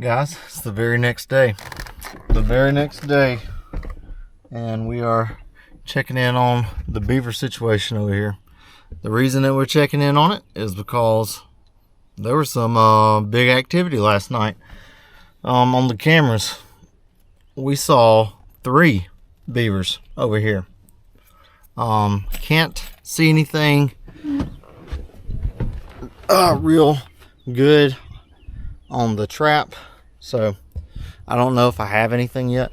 Guys, it's the very next day. And we are checking in on the beaver situation over here. The reason that we're checking in on it is because there was some big activity last night. On the cameras, we saw 3 beavers over here. Can't see anything real good on the trap, so I don't know if I have anything yet,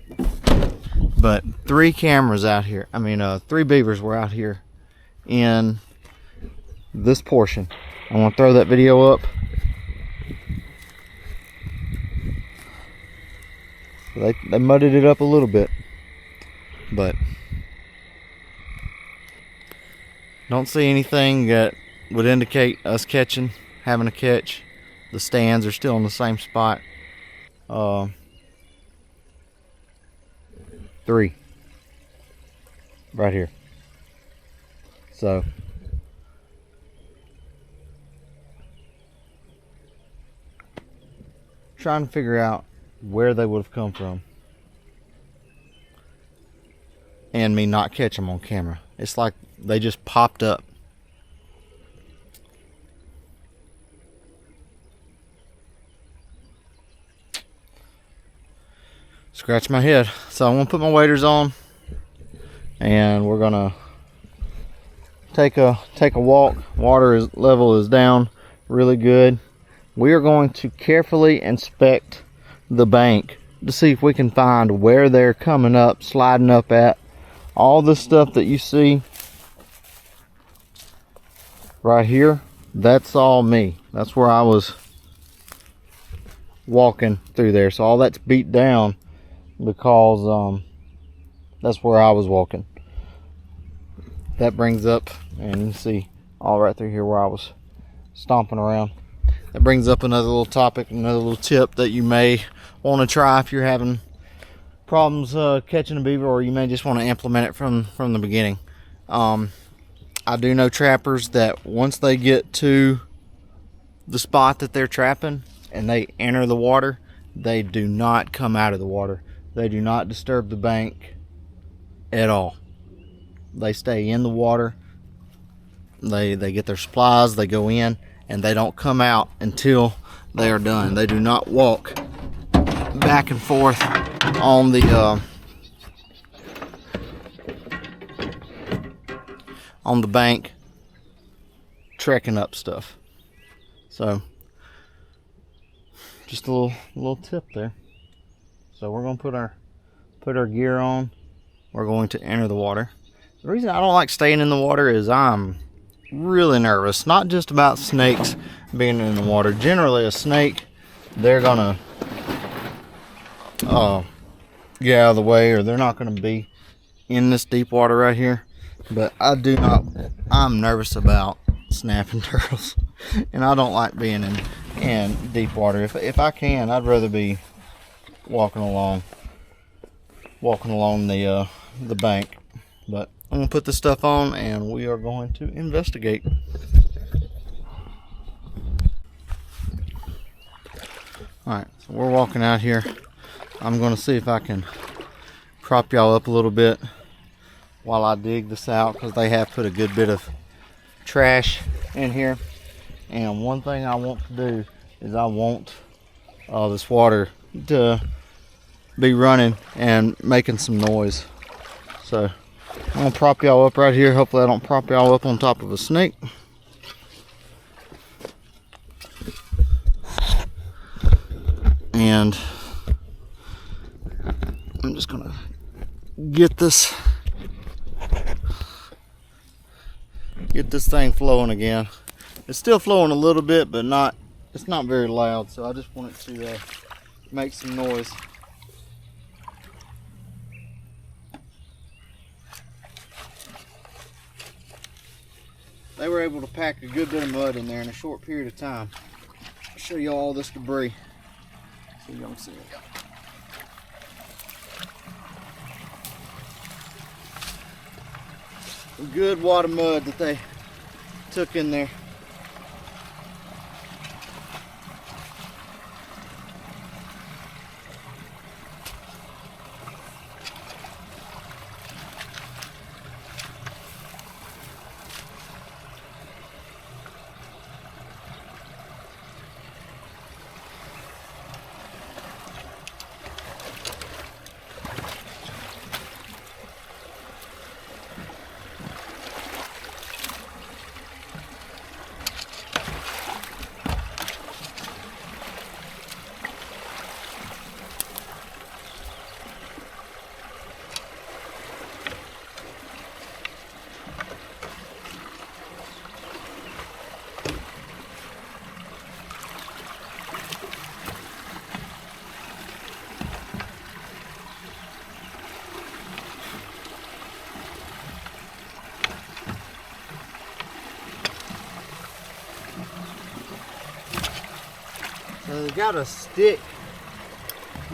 but 3 cameras out here, 3 beavers were out here in this portion. I want to throw that video up. They mudded it up a little bit, but don't see anything that would indicate us having a catch. The stands are still in the same spot. 3 right here. So trying to figure out where they would have come from and me not catch them on camera. It's like they just popped up. Scratch my head. So I'm gonna put my waders on and we're gonna take a walk. Level is down really good. We are going to carefully inspect the bank to see if we can find where they're coming up, sliding up at. All the stuff that you see right here, that's all me. That's where I was walking through there. So all that's beat down because that's where I was walking. That brings up, and you can see all right through here where I was stomping around. That brings up another little topic, another little tip that you may want to try if you're having problems catching a beaver, or you may just want to implement it from the beginning. I do know trappers that once they get to the spot that they're trapping and they enter the water, they do not come out of the water. They do not disturb the bank at all. They stay in the water. They get their supplies, they go in, and they don't come out until they are done. They do not walk back and forth on the bank trekking up stuff. So just a little tip there. So we're gonna put our gear on. We're going to enter the water. The reason I don't like staying in the water is I'm really nervous, not just about snakes being in the water. Generally a snake, they're gonna get out of the way, or they're not gonna be in this deep water right here. But I'm nervous about snapping turtles, and I don't like being in deep water. If I can, I'd rather be walking along the bank. But I'm gonna put this stuff on and we are going to investigate. Alright, so we're walking out here. I'm gonna see if I can prop y'all up a little bit while I dig this out, because they have put a good bit of trash in here. And one thing I want to do is I want this water to be running and making some noise. So I'm gonna prop y'all up right here. Hopefully I don't prop y'all up on top of a snake. And I'm just gonna get this thing flowing again. It's still flowing a little bit, but it's not very loud, so I just want it to make some noise. They were able to pack a good bit of mud in there in a short period of time. I'll show you all this debris so you don't see it. A good wad of mud that they took in there. So they got a stick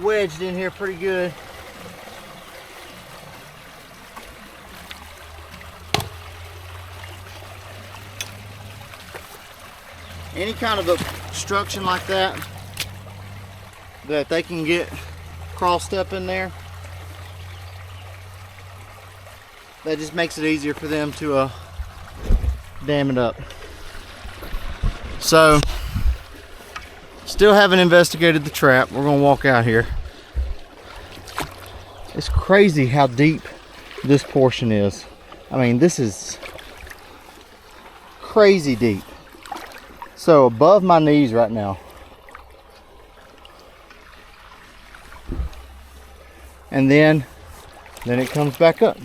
wedged in here pretty good. Any kind of obstruction like that they can get crossed up in there, that just makes it easier for them to dam it up. So, still haven't investigated the trap. We're gonna walk out here. It's crazy how deep this portion is. I mean, this is crazy deep. So above my knees right now. And then it comes back up.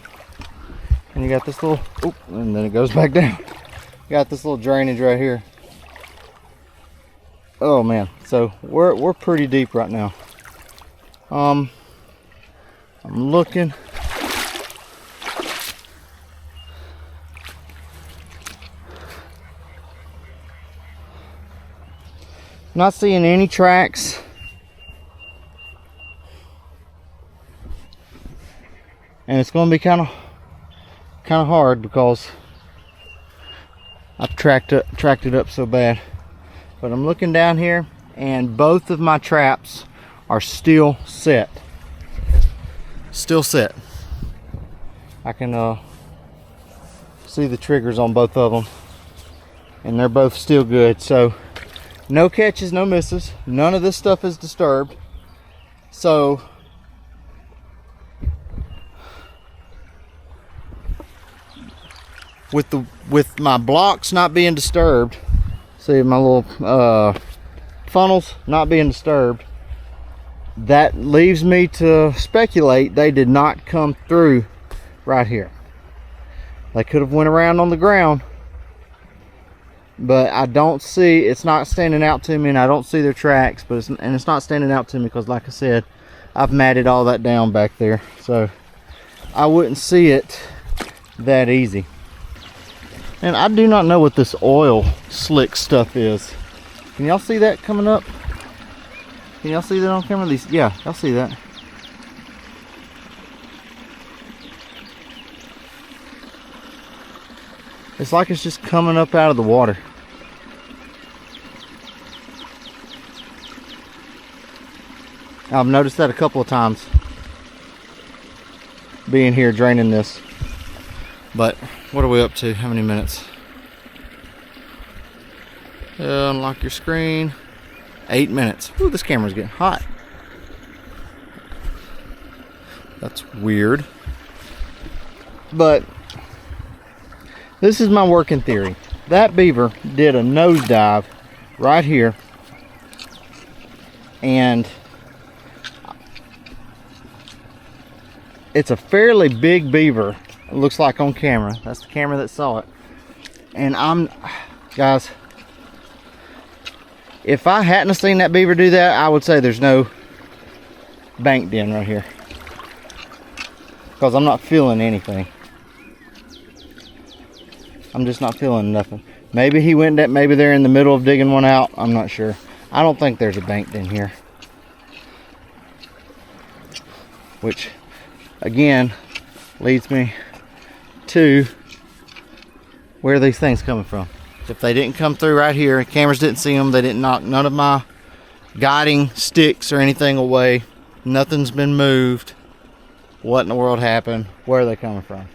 And you got this little, and then it goes back down. You got this little drainage right here. Oh man, so we're pretty deep right now. I'm looking. Not seeing any tracks. And it's going to be kind of hard because I've tracked it up so bad. But I'm looking down here and both of my traps are still set. Still set. I can see the triggers on both of them and they're both still good. So no catches, no misses. None of this stuff is disturbed. So with my blocks not being disturbed, see my little funnels not being disturbed, that leaves me to speculate they did not come through right here. They could have went around on the ground, but I don't see, it's not standing out to me, and I don't see their tracks, but it's not standing out to me because, like I said, I've matted all that down back there, so I wouldn't see it that easy. And I do not know what this oil slick stuff is. Can y'all see that coming up? Can y'all see that on camera? Yeah, y'all see that. It's like it's just coming up out of the water. I've noticed that a couple of times being here draining this. But what are we up to? How many minutes? Unlock your screen. 8 minutes. Ooh, this camera's getting hot. That's weird. But this is my working theory. That beaver did a nosedive right here, and it's a fairly big beaver. It looks like on camera. That's the camera that saw it. And guys, if I hadn't seen that beaver do that, I would say there's no bank den right here, because I'm not feeling anything. I'm just not feeling nothing. Maybe he went that, maybe they're in the middle of digging one out. I'm not sure. I don't think there's a bank den here. Which, again, leads me to where are these things coming from. If they didn't come through right here, cameras didn't see them, they didn't knock none of my guiding sticks or anything away, nothing's been moved, what in the world happened? Where are they coming from?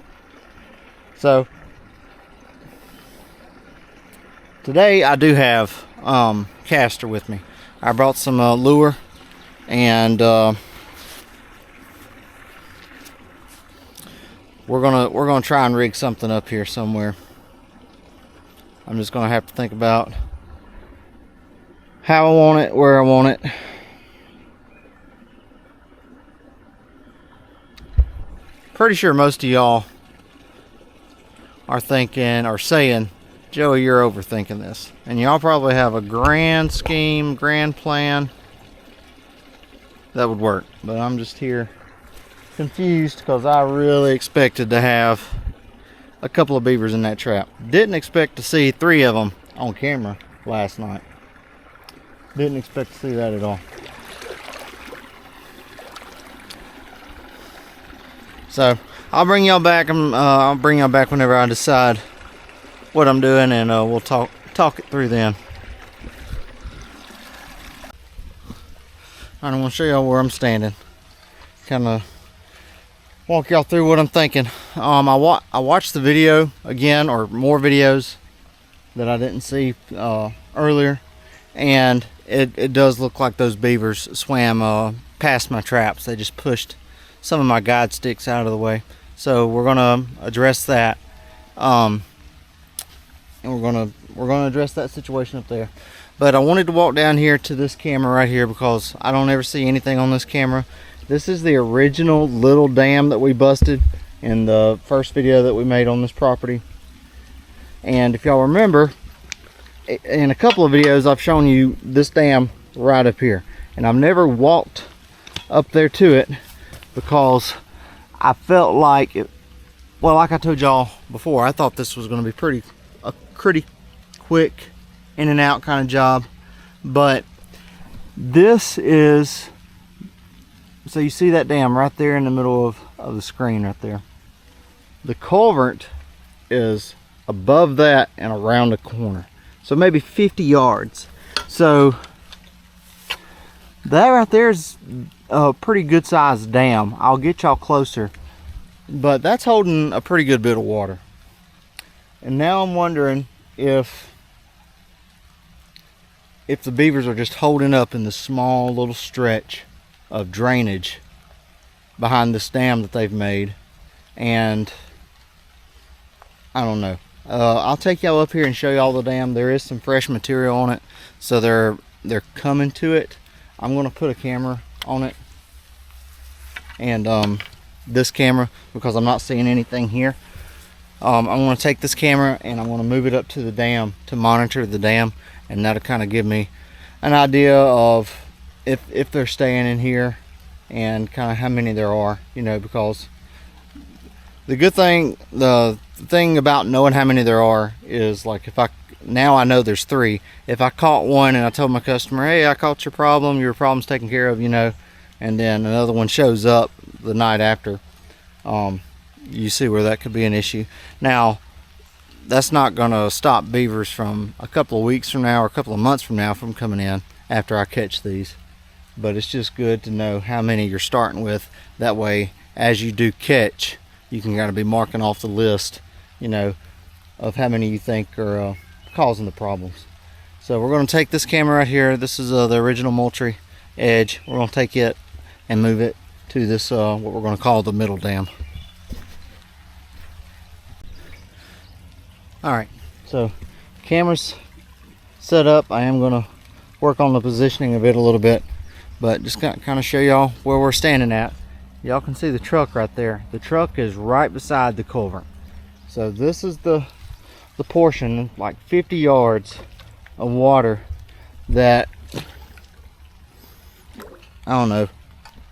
So today I do have caster with me. I brought some lure, and we're gonna try and rig something up here somewhere. I'm just gonna have to think about how I want it, where I want it. Pretty sure most of y'all are thinking or saying, Joey, you're overthinking this. And y'all probably have a grand scheme, grand plan that would work. But I'm just here confused because I really expected to have a couple of beavers in that trap. Didn't expect to see 3 of them on camera last night. Didn't expect to see that at all. So I'll bring y'all back. I'll bring y'all back whenever I decide what I'm doing, and we'll talk it through then. I want to show y'all where I'm standing. Kind of walk y'all through what I'm thinking. I watched the video again, or more videos that I didn't see earlier, and it does look like those beavers swam past my traps. They just pushed some of my guide sticks out of the way. So we're gonna address that, and we're gonna address that situation up there. But I wanted to walk down here to this camera right here because I don't ever see anything on this camera. This is the original little dam that we busted in the first video that we made on this property. And if y'all remember, in a couple of videos I've shown you this dam right up here, and I've never walked up there to it because I felt like it, well, like I told y'all before, I thought this was going to be a pretty quick in and out kind of job. But this is, so you see that dam right there in the middle of the screen right there. The culvert is above that and around the corner, so maybe 50 yards. So that right there is a pretty good sized dam. I'll get y'all closer, but that's holding a pretty good bit of water. And now I'm wondering if the beavers are just holding up in this small little stretch of drainage behind this dam that they've made. And I don't know. I'll take y'all up here and show y'all the dam. There is some fresh material on it, so they're coming to it. I'm gonna put a camera on it, and this camera, because I'm not seeing anything here. I'm gonna take this camera and I'm gonna move it up to the dam to monitor the dam, and that'll kind of give me an idea of if they're staying in here and kind of how many there are, you know, because the thing about knowing how many there are is, like, now I know there's 3. If I caught one and I told my customer, hey, I caught your problem's taken care of, you know, and then another one shows up the night after, you see where that could be an issue. Now, that's not gonna stop beavers from a couple of weeks from now or a couple of months from now from coming in after I catch these. But it's just good to know how many you're starting with. That way, as you do catch, you can kind of be marking off the list, you know, of how many you think are causing the problems. So we're going to take this camera right here. This is the original Moultrie edge. We're going to take it and move it to this what we're going to call the middle dam. All right, so camera's set up. I am going to work on the positioning of it a little bit, but just kind of show y'all where we're standing at. Y'all can see the truck right there. The truck is right beside the culvert. So this is the portion, like 50 yards of water that, I don't know,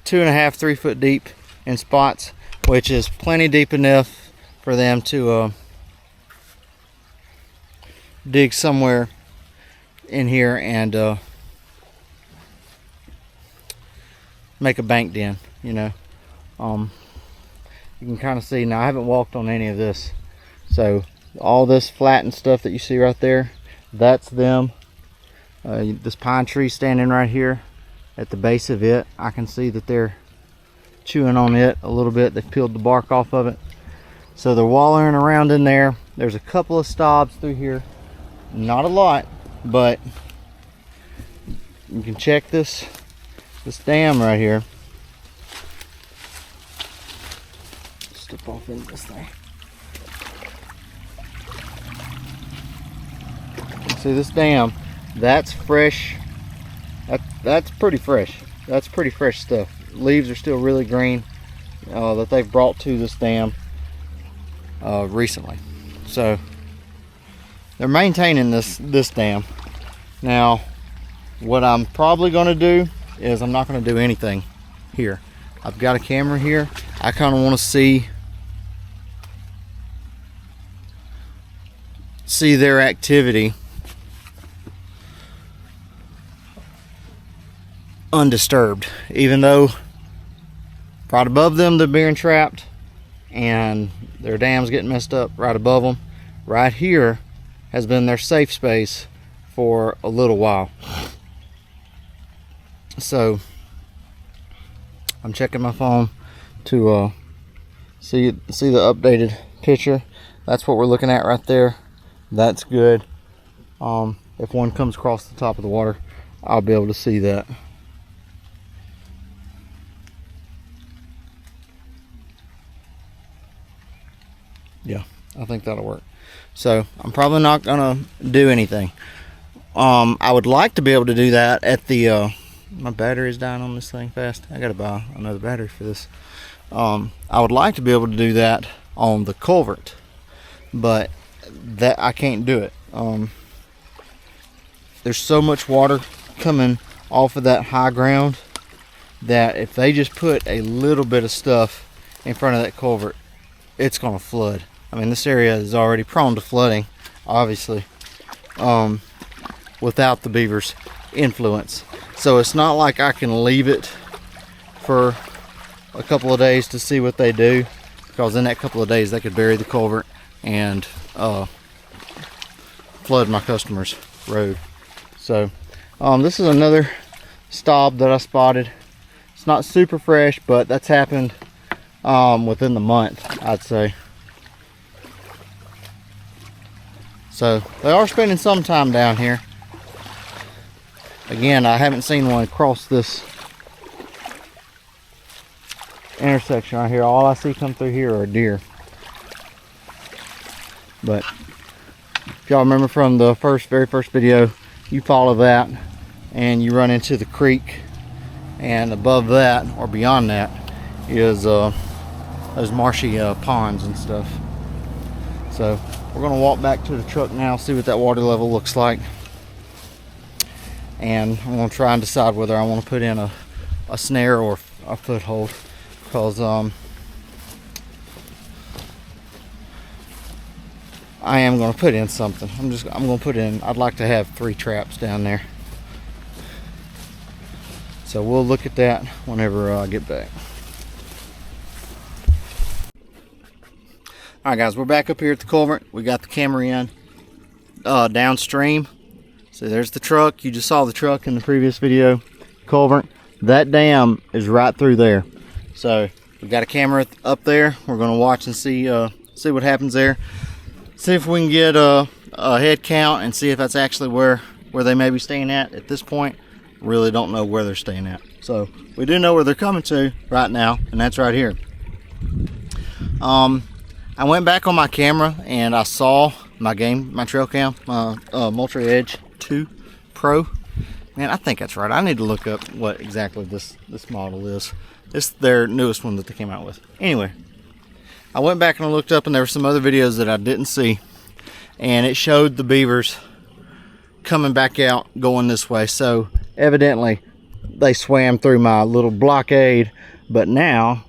2.5, 3 foot deep in spots, which is plenty deep enough for them to dig somewhere in here and make a bank den, you know. You can kind of see now, I haven't walked on any of this, so all this flattened stuff that you see right there, that's them. This pine tree standing right here at the base of it, I can see that they're chewing on it a little bit. They've peeled the bark off of it, so they're wallowing around in there. There's a couple of stobs through here, not a lot, but you can check this dam right here. Step off into this thing. See this dam, that's fresh. That's pretty fresh. That's pretty fresh stuff. Leaves are still really green that they've brought to this dam recently. So they're maintaining this dam. Now, what I'm probably going to do is I'm not going to do anything here. I've got a camera here. I kind of want to see their activity undisturbed, even though right above them they're being trapped and their dam's getting messed up right above them. Right here has been their safe space for a little while. So I'm checking my phone to see the updated picture. That's what we're looking at right there. That's good. If one comes across the top of the water, I'll be able to see that. Yeah, I think that'll work. So I'm probably not gonna do anything. I would like to be able to do that at the my battery's dying on this thing fast. I gotta buy another battery for this. I would like to be able to do that on the culvert, but that I can't do it. There's so much water coming off of that high ground that if they just put a little bit of stuff in front of that culvert, it's gonna flood. I mean, this area is already prone to flooding, obviously, without the beavers' influence. So it's not like I can leave it for a couple of days to see what they do, because in that couple of days they could bury the culvert and flood my customer's road. So this is another stob that I spotted. It's not super fresh, but that's happened within the month, I'd say. So they are spending some time down here. Again, I haven't seen one cross this intersection right here. All I see come through here are deer. But if y'all remember from the very first video, you follow that and you run into the creek, and above that or beyond that is those marshy ponds and stuff. So we're gonna walk back to the truck now, see what that water level looks like, and I'm gonna try and decide whether I want to put in a snare or a foothold, because I am gonna put in something. I'm gonna put in, I'd like to have 3 traps down there. So we'll look at that whenever I get back. Alright guys, we're back up here at the culvert. We got the camera in downstream. So there's the truck. You just saw the truck in the previous video. Culvert. That dam is right through there. So we got a camera up there. We're going to watch and see what happens there. See if we can get a head count and see if that's actually where they may be staying at this point. Really don't know where they're staying at. So we do know where they're coming to right now, and that's right here. I went back on my camera and I saw my trail cam, my Multi Edge 2 Pro. Man, I think that's right. I need to look up what exactly this model is. It's their newest one that they came out with. Anyway, I went back and I looked up, and there were some other videos that I didn't see, and it showed the beavers coming back out going this way. So evidently they swam through my little blockade, but now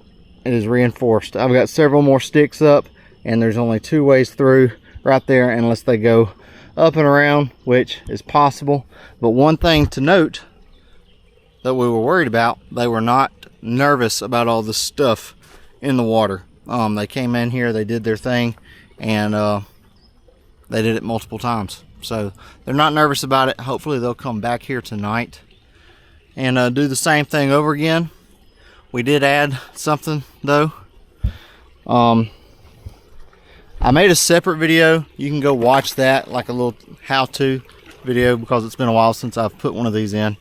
it is reinforced. I've got several more sticks up, and there's only 2 ways through right there, unless they go up and around, which is possible. But one thing to note that we were worried about, they were not nervous about all this stuff in the water. They came in here, they did their thing, and they did it multiple times. So they're not nervous about it. Hopefully they'll come back here tonight and do the same thing over again. We did add something though. I made a separate video. You can go watch that, like a little how-to video, because it's been a while since I've put one of these in.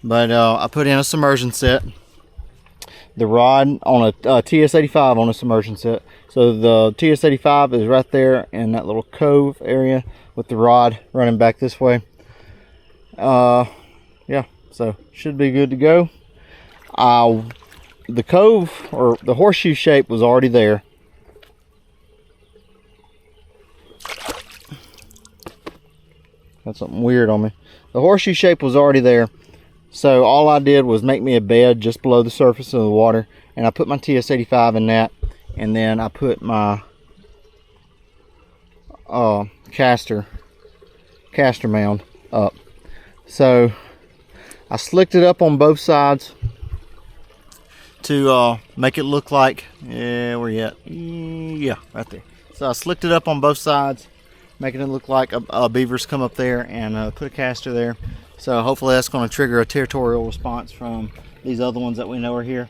But I put in a submersion set. The rod on a TS85 on a submersion set. So the TS85 is right there in that little cove area with the rod running back this way. Yeah, so should be good to go. The cove, or the horseshoe shape, was already there. Got something weird on me. The horseshoe shape was already there. So all I did was make me a bed just below the surface of the water, and I put my TS85 in that, and then I put my caster mound up. So I slicked it up on both sides to make it look like, where you at? Yeah, right there. So I slicked it up on both sides, making it look like a beaver's come up there and put a caster there. So hopefully that's going to trigger a territorial response from these other ones that we know are here.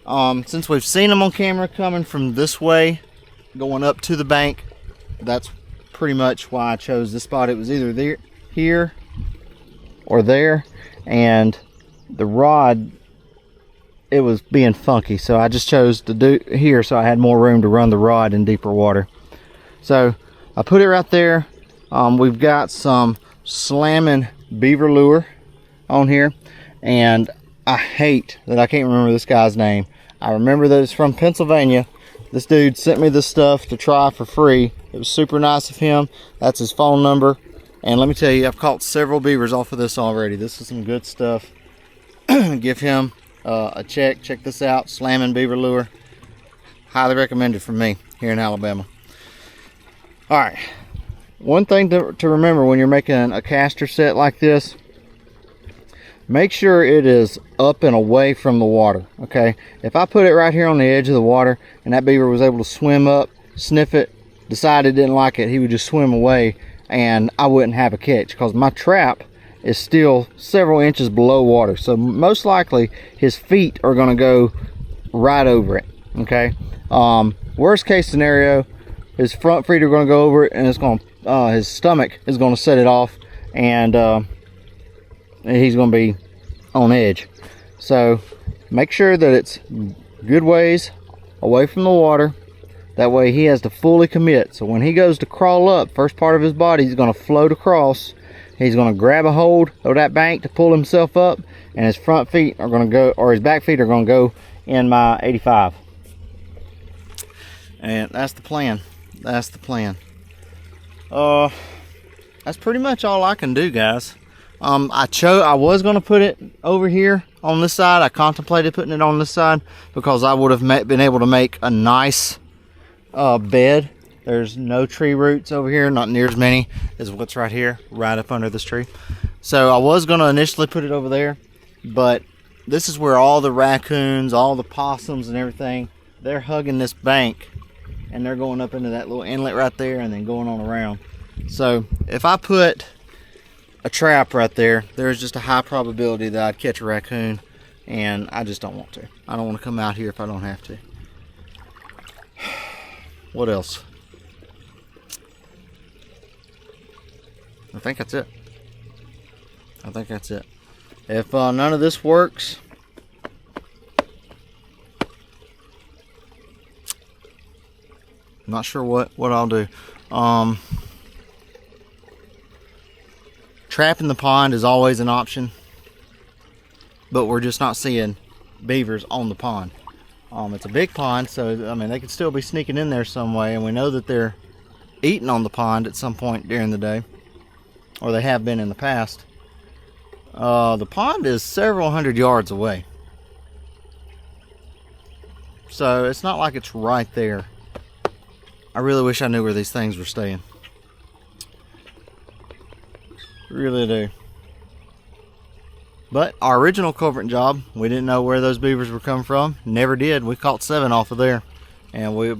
Since we've seen them on camera coming from this way, going up to the bank, that's pretty much why I chose this spot. It was either there, here, or there, and the rod, it was being funky, so I just chose to do here so I had more room to run the rod in deeper water. So I put it right there. We've got some slamming beaver lure on here, and I hate that I can't remember this guy's name. I remember that it's from Pennsylvania. This dude sent me this stuff to try for free. It was super nice of him. That's his phone number, and let me tell you, I've caught several beavers off of this already. This is some good stuff. Give him a check this out. Slamming beaver lure, highly recommended from me here in Alabama. All right, one thing to remember when you're making a caster set like this, make sure it is up and away from the water. Okay, if I put it right here on the edge of the water and that beaver was able to swim up, sniff it, decide it didn't like it, he would just swim away and I wouldn't have a catch, because my trap is still several inches below water. So most likely his feet are going to go right over it. Okay, worst case scenario, his front feet are going to go over it, and it's going to his stomach is going to set it off, and he's going to be on edge. So make sure that it's good ways away from the water. That way he has to fully commit. So when he goes to crawl up, first part of his body, he's going to float across. He's going to grab a hold of that bank to pull himself up, and his front feet are going to go, or his back feet are going to go in my 85. And that's the plan. That's the plan. That's pretty much all I can do, guys. I was going to put it over here on this side. I contemplated putting it on this side because I would have been able to make a nice bed. There's no tree roots over here, not near as many as what's right here, right up under this tree. So I was going to initially put it over there, but this is where all the raccoons, all the possums and everything, they're hugging this bank, and they're going up into that little inlet right there and then going on around. So if I put a trap right there, there's just a high probability that I'd catch a raccoon, and I just don't want to. I don't want to come out here if I don't have to. What else? I think that's it. I think that's it. If none of this works, I'm not sure what I'll do. Trapping the pond is always an option, but we're just not seeing beavers on the pond. It's a big pond, so I mean they could still be sneaking in there some way, and we know that they're eating on the pond at some point during the day, or they have been in the past. The pond is several hundred yards away, so it's not like it's right there. I really wish I knew where these things were staying. Really do. But our original culvert job, we didn't know where those beavers were coming from. Never did. We caught 7 off of there, and we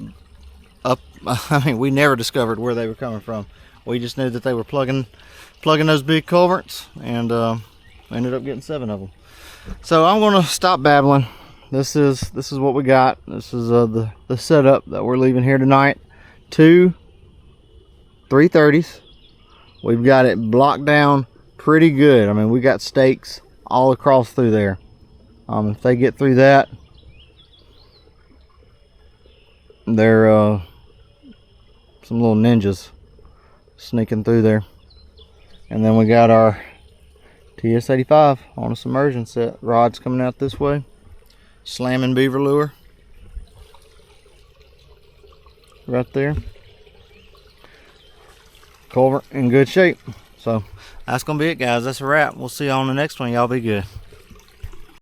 never discovered where they were coming from. We just knew that they were plugging those big culverts, and ended up getting 7 of them. So I'm going to stop babbling. This is what we got. This is the setup that we're leaving here tonight. 2 330s. We've got it blocked down pretty good. I mean, we got stakes all across through there. If they get through that, they're some little ninjas sneaking through there. And then we got our TS-85 on a submersion set. Rods coming out this way. Slamming beaver lure right there. Culvert in good shape. So that's gonna be it, guys. That's a wrap. We'll see you on the next one. Y'all be good.